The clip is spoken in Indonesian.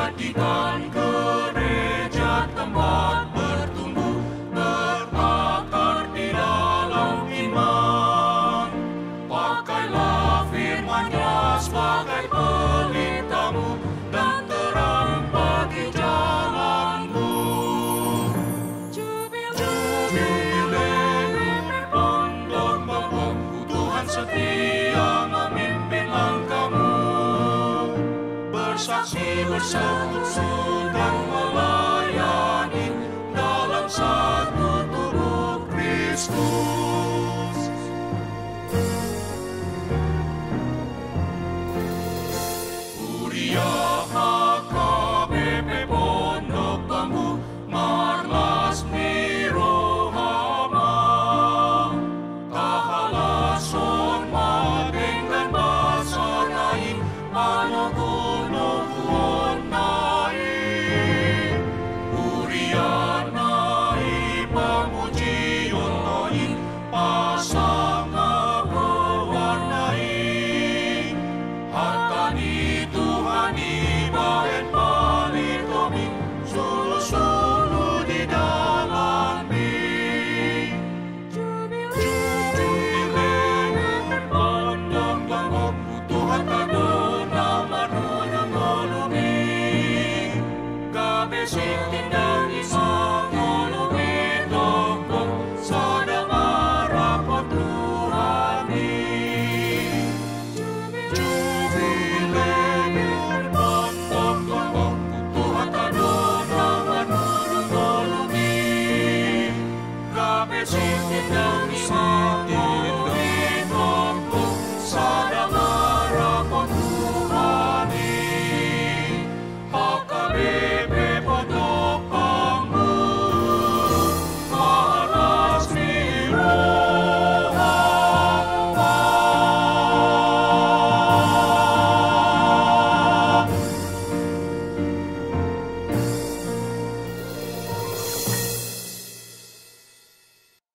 Jadikan gereja tempat bertumbuh, berakar di dalam iman. Pakailah firman-Nya sebagai pelitamu dan terang bagi jalanmu. Jubilei, pondok-pondokku, Tuhan setia memimpin langkahmu. Bersaksi bersatu dan melayani dalam satu tubuh Kristus. Uriah HKBP Pondok Bambu, Marlas Mirohama, Tahala Son Madeng dan Basanai, Anogono Huonai, Urianai Pamujion Noi, Pasanga Pewarnai, Hatani Tuhani Bahet Palitomi, Sulu-sulu di dalam mi. Jubilei, pondok-pondokku, Tuhan Adonai Manunu Molumi, Gabe Sitinda